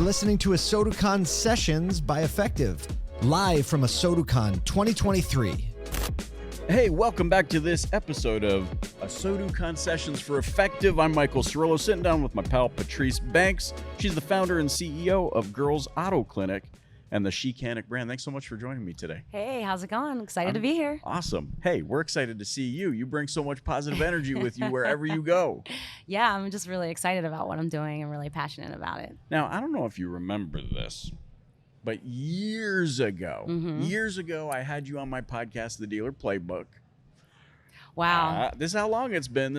listening to ASOTU CON Sessions by Effectv, live from ASOTU CON 2023. Hey, welcome back to this episode of ASOTU CON Sessions for Effectv. I'm Michael Cirillo, sitting down with my pal Patrice Banks. She's the founder and CEO of Girls Auto Clinic and the She-Canic brand. Thanks so much for joining me today. Hey, how's it going? Excited to be here. Awesome. Hey, we're excited to see you. You bring so much positive energy with you wherever you go. Yeah, I'm just really excited about what I'm doing and really passionate about it. Now, I don't know if you remember this, but years ago, I had you on my podcast, The Dealer Playbook. Wow. This is how long it's been.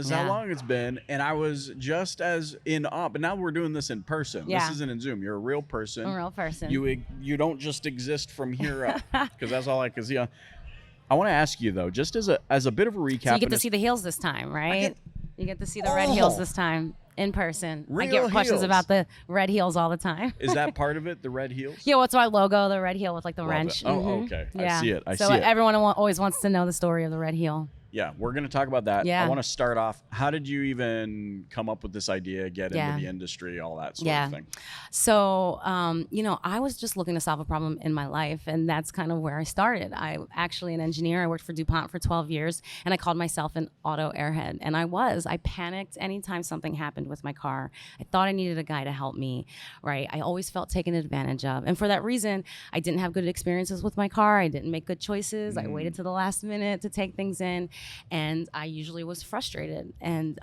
And I was just as in awe. But now we're doing this in person. Yeah. This isn't in Zoom. You're a real person. A real person. You don't just exist from here up, because that's all I can see. I want to ask you, though, just as a bit of a recap. So you get to see the heels this time, right? You get to see the red heels this time in person. I get questions about the red heels all the time. Is that part of it, the red heels? Yeah, what's our logo, the red heel with like the wrench. Oh, okay. Yeah. I see it. So everyone always wants to know the story of the red heel. Yeah, we're going to talk about that. Yeah. I want to start off, how did you even come up with this idea, get into the industry, all that sort of thing? So, I was just looking to solve a problem in my life, and that's kind of where I started. I'm actually an engineer. I worked for DuPont for 12 years, and I called myself an auto airhead, and I panicked anytime something happened with my car. I thought I needed a guy to help me, right? I always felt taken advantage of, and for that reason, I didn't have good experiences with my car. I didn't make good choices. I waited to the last minute to take things in. And I usually was frustrated. And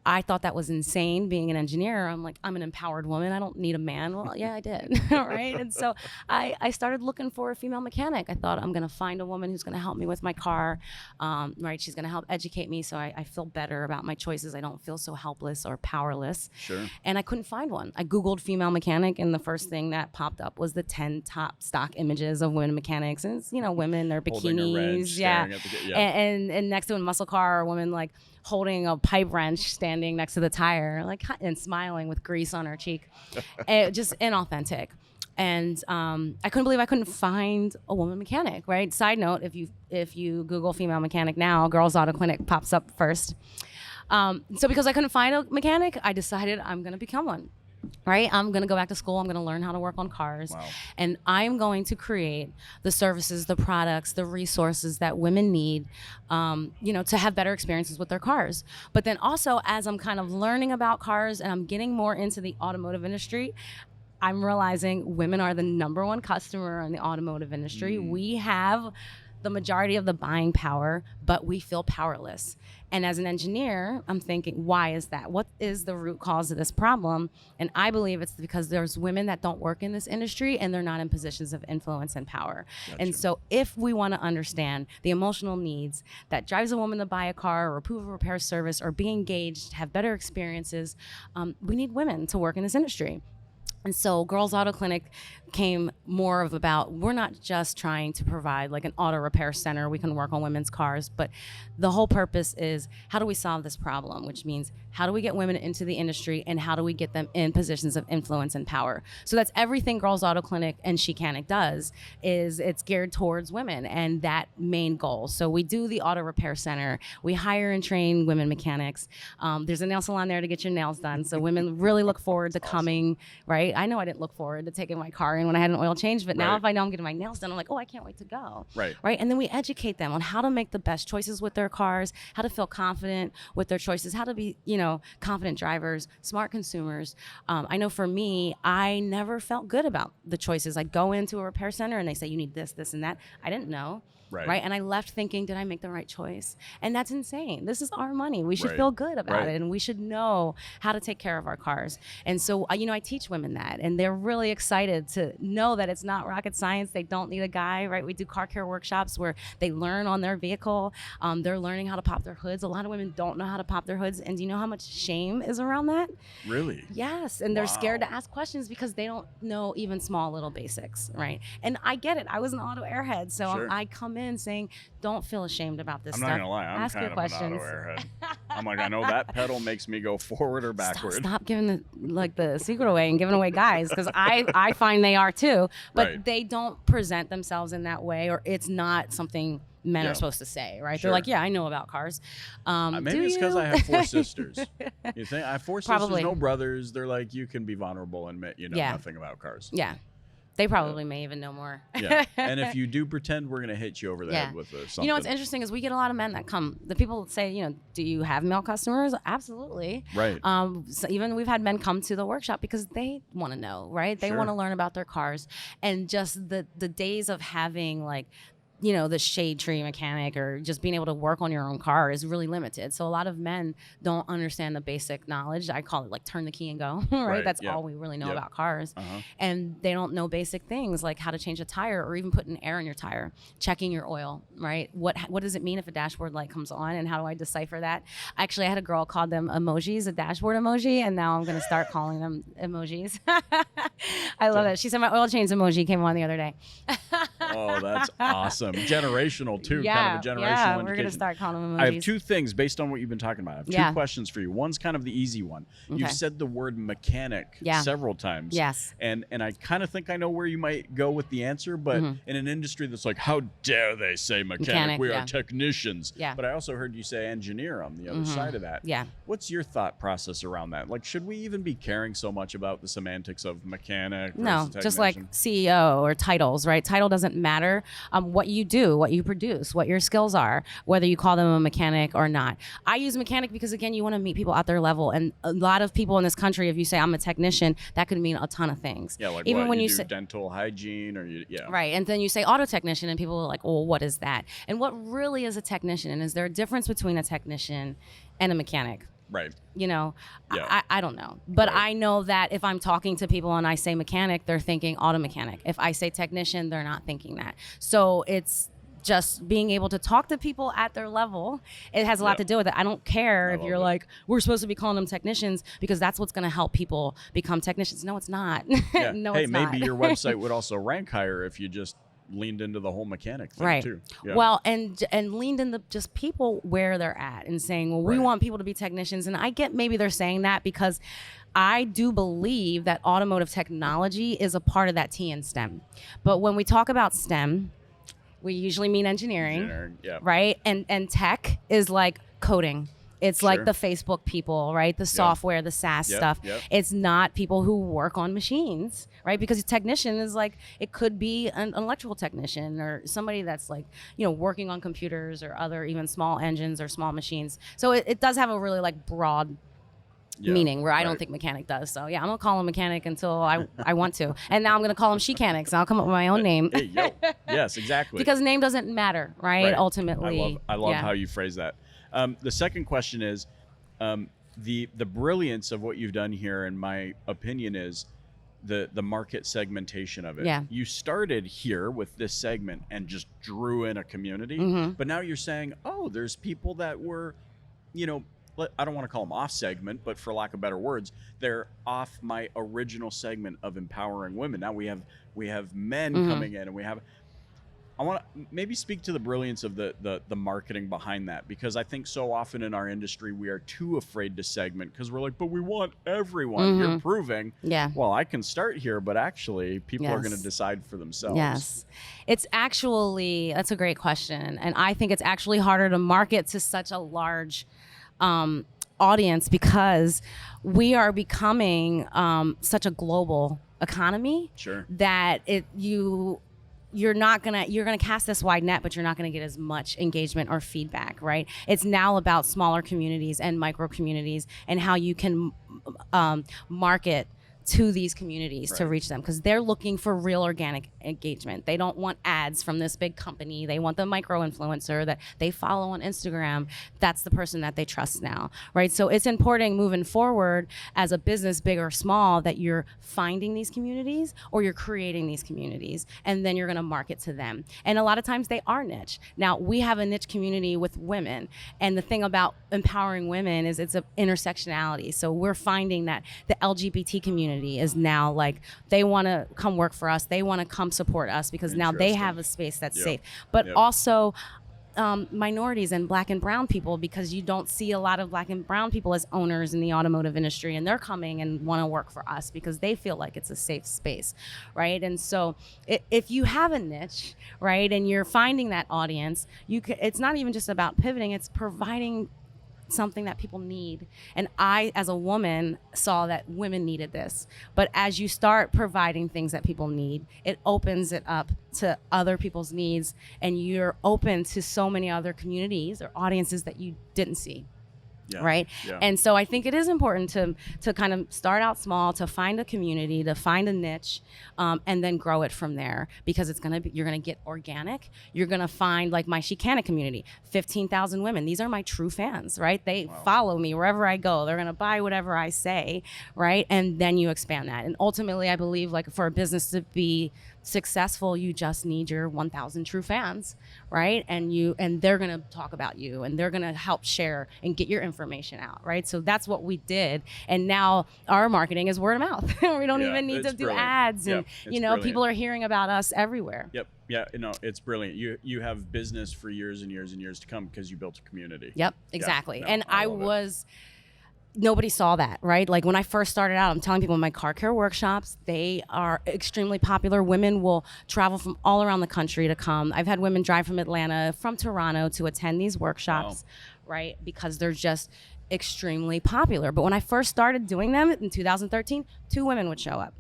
I thought that was insane being an engineer. I'm like, I'm an empowered woman. I don't need a man. Well, yeah, I did. Right. And so I started looking for a female mechanic. I thought I'm going to find a woman who's going to help me with my car. Right. She's going to help educate me so I feel better about my choices. I don't feel so helpless or powerless. Sure. And I couldn't find one. I Googled female mechanic, and the first thing that popped up was the 10 top stock images of women mechanics. And it's, women, their bikinis. And next to a muscle car, a woman like holding a pipe wrench, standing next to the tire, and smiling with grease on her cheek. Just inauthentic. And I couldn't believe I couldn't find a woman mechanic, right? Side note, if you Google female mechanic now, Girls Auto Clinic pops up first. So because I couldn't find a mechanic, I decided I'm going to become one. Right? I'm going to go back to school. I'm going to learn how to work on cars. Wow. And I'm going to create the services, the products, the resources that women need, to have better experiences with their cars. But then also, as I'm kind of learning about cars and I'm getting more into the automotive industry, I'm realizing women are the number one customer in the automotive industry. We have the majority of the buying power, but we feel powerless. And as an engineer, I'm thinking, why is that? What is the root cause of this problem? And I believe it's because there's women that don't work in this industry and they're not in positions of influence and power. Gotcha. And so if we want to understand the emotional needs that drives a woman to buy a car or approve a repair service or be engaged, have better experiences, we need women to work in this industry. And so Girls Auto Clinic came more of about, we're not just trying to provide like an auto repair center, we can work on women's cars, but the whole purpose is, how do we solve this problem? Which means, how do we get women into the industry and how do we get them in positions of influence and power? So that's everything Girls Auto Clinic and She-Canic does, is it's geared towards women and that main goal. So we do the auto repair center, we hire and train women mechanics. There's a nail salon there to get your nails done. So women really look forward to coming, right? I know I didn't look forward to taking my car in when I had an oil change, but now if I know I'm getting my nails done, I'm like, oh, I can't wait to go. Right. And then we educate them on how to make the best choices with their cars, how to feel confident with their choices, how to be, confident drivers, smart consumers. I know for me, I never felt good about the choices. I'd go into a repair center and they say, you need this, this, and that. I didn't know. Right. And I left thinking, did I make the right choice? And that's insane. This is our money. We should feel good about it, and we should know how to take care of our cars. And so, I teach women that, and they're really excited to know that it's not rocket science. They don't need a guy, right? We do car care workshops where they learn on their vehicle. They're learning how to pop their hoods. A lot of women don't know how to pop their hoods. And do you know how much shame is around that? Really? Yes. And they're scared to ask questions because they don't know even small little basics, right? And I get it. I was an auto airhead, so I come in saying, don't feel ashamed about this stuff. I'm not gonna lie, I'm ask kind your of questions. an auto airhead. I'm like, I know that pedal makes me go forward or backward. Stop giving the secret away and giving away guys, because I find they are too, but they don't present themselves in that way, or it's not something men Yeah. are supposed to say, right? Sure. They're like, yeah, I know about cars. Maybe it's because I have 4 sisters. You think I have 4 sisters, Probably. no brothers? They're like, you can be vulnerable and admit you know Yeah. nothing about cars. Yeah. They probably may even know more. Yeah. And if you do pretend, we're gonna hit you over the Yeah. head with something. You know what's interesting is we get a lot of men that come. The people say, you know, do you have male customers? Absolutely. Right. So even we've had men come to the workshop because they want to know, right? They Sure. want to learn about their cars, and just the days of having like, you know, the shade tree mechanic or just being able to work on your own car is really limited. So a lot of men don't understand the basic knowledge. I call it like turn the key and go, right? Right, That's yeah. all we really know Yep. about cars. Uh-huh. And they don't know basic things like how to change a tire or even putting air in your tire, checking your oil, right? What does it mean if a dashboard light comes on, and how do I decipher that? Actually, I had a girl call them emojis, a dashboard emoji, and now I'm going to start calling them emojis. I love it. She said my oil change emoji came on the other day. Oh, that's awesome. Generational too, kind of a generational yeah, we're indication. gonna start calling them emojis. I have 2 things based on what you've been talking about. I have 2 Yeah. questions for you. One's kind of the easy one. You've Okay. said the word mechanic Yeah. several times. Yes. And I kind of think I know where you might go with the answer, but in an industry that's like, how dare they say mechanic? We yeah. are technicians. Yeah. But I also heard you say engineer on the other side of that. Yeah. What's your thought process around that? Like, should we even be caring so much about the semantics of mechanic? No, versus just like technician? CEO or titles, right? Title doesn't matter. What you do, what you produce, what your skills are, whether you call them a mechanic or not. I use mechanic because, again, you want to meet people at their level. And a lot of people in this country, if you say I'm a technician, that could mean a ton of things. Yeah, like even what, when you you do say dental hygiene or you, yeah. right, and then you say auto technician, and people are like, "Well, what is that?" And what really is a technician? And is there a difference between a technician and a mechanic? Right. You know, Yeah. I don't know. But Right. I know that if I'm talking to people and I say mechanic, they're thinking auto mechanic. If I say technician, they're not thinking that. So it's just being able to talk to people at their level. It has a lot Yep. to do with it. I don't care I if love you're it. like, we're supposed to be calling them technicians because that's what's going to help people become technicians. No, it's not. Yeah. No, hey, it's maybe not. your website would also rank higher if you just leaned into the whole mechanic thing Right. too. Yeah. Well, and leaned into just people where they're at and saying, well, we Right. want people to be technicians. And I get maybe they're saying that because I do believe that automotive technology is a part of that T in STEM. But when we talk about STEM, we usually mean engineering. Yeah. Right? And tech is like coding. It's Sure. like the Facebook people, right? The software, the SaaS Yep, stuff. yep. It's not people who work on machines, right? Because a technician is like, it could be an electrical technician or somebody that's like, you know, working on computers or other even small engines or small machines. So it does have a really like broad Yeah. meaning where I don't Right. think mechanic does. So yeah, I'm gonna call him mechanic until I want to. And now I'm gonna call him she-canics. And I'll come up with my own name. Hey, yo. Yes, exactly. Because name doesn't matter, right? Ultimately. I love yeah. how you phrase that. The second question is the brilliance of what you've done here, in my opinion, is the market segmentation of it. Yeah. You started here with this segment and just drew in a community, but now you're saying, oh, there's people that were, you know, I don't want to call them off segment, but for lack of better words, they're off my original segment of empowering women. Now we have men coming in, and I want to maybe speak to the brilliance of the marketing behind that, because I think so often in our industry we are too afraid to segment because we're like, but we want everyone. You're proving, Yeah. well, I can start here, but actually people are Yes. going to decide for themselves. Yes. It's actually, that's a great question. And I think it's actually harder to market to such a large audience because we are becoming such a global economy Sure. that you're gonna cast this wide net, but you're not gonna get as much engagement or feedback, right? It's now about smaller communities and micro communities and how you can market to these communities to Right. reach them, because they're looking for real organic engagement. They don't want ads from this big company. They want the micro influencer that they follow on Instagram. That's the person that they trust now, right? So it's important moving forward as a business, big or small, that you're finding these communities or you're creating these communities, and then you're going to market to them. And a lot of times they are niche. Now, we have a niche community with women, and the thing about empowering women is it's a intersectionality. So we're finding that the LGBT community is now like, they want to come work for us. They want to come support us because now they Interesting. have a space that's Yep. safe. But Yep. also minorities and black and brown people, because you don't see a lot of black and brown people as owners in the automotive industry, and they're coming and want to work for us because they feel like it's a safe space, right? And so if you have a niche, right, and you're finding that audience, it's not even just about pivoting, it's providing something that people need. And I, as a woman, saw that women needed this. But as you start providing things that people need, it opens it up to other people's needs, and you're open to so many other communities or audiences that you didn't see. Yeah, right. Yeah. And so I think it is important to kind of start out small, to find a community, to find a niche, and then grow it from there, because you're gonna get organic. You're gonna find, like, my Chicana community, 15,000 women. These are my true fans, right? They follow me wherever I go. They're gonna buy whatever I say, right? And then you expand that. And ultimately, I believe, like, for a business to be successful, you just need your 1,000 true fans, right? And they're gonna talk about you, and they're gonna help share and get your information out, right? So that's what we did, and now our marketing is word of mouth. We don't even need to do ads, and people are hearing about us everywhere. Yep. Yeah, it's brilliant. You have business for years and years and years to come because you built a community. Yep, exactly. Yeah, nobody saw that, right? Like, when I first started out, I'm telling people, my car care workshops, they are extremely popular. Women will travel from all around the country to come. I've had women drive from Atlanta, from Toronto, to attend these workshops, right? Because they're just extremely popular. But when I first started doing them in 2013, 2 women would show up.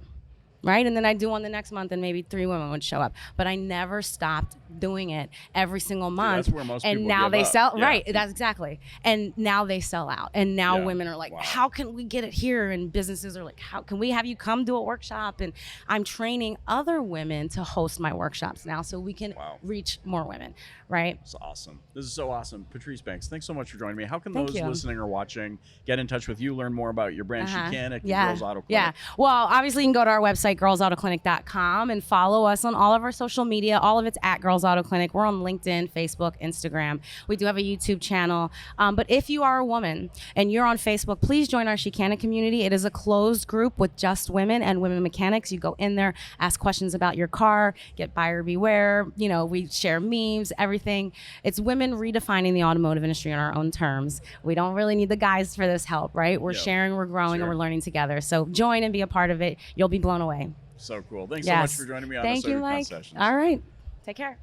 Right? And then I'd do one the next month, and maybe 3 women would show up. But I never stopped doing it every single month. That's where most people now give they up. sell, right? That's exactly. And now they sell out. And now women are like, how can we get it here? And businesses are like, how can we have you come do a workshop? And I'm training other women to host my workshops now, so we can reach more women, right? It's awesome. This is so awesome. Patrice Banks, thanks so much for joining me. How can those listening or watching get in touch with you, learn more about your brand, Chicana, Girls Auto Clinic? Yeah. Well, obviously, you can go to our website, girlsautoclinic.com, and follow us on all of our social media. All of it's at Girls Auto Clinic. We're on LinkedIn, Facebook, Instagram. We do have a YouTube channel. But if you are a woman and you're on Facebook, please join our Chicana community. It is a closed group with just women and women mechanics. You go in there, ask questions about your car, get buyer beware. We share memes, everything. It's women redefining the automotive industry on our own terms. We don't really need the guys for this help, right? We're sharing, we're growing, and we're learning together. So join and be a part of it. You'll be blown away. So cool. Thanks so much for joining me on ASOTU Con Sessions. All right. Take care.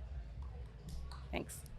Thanks.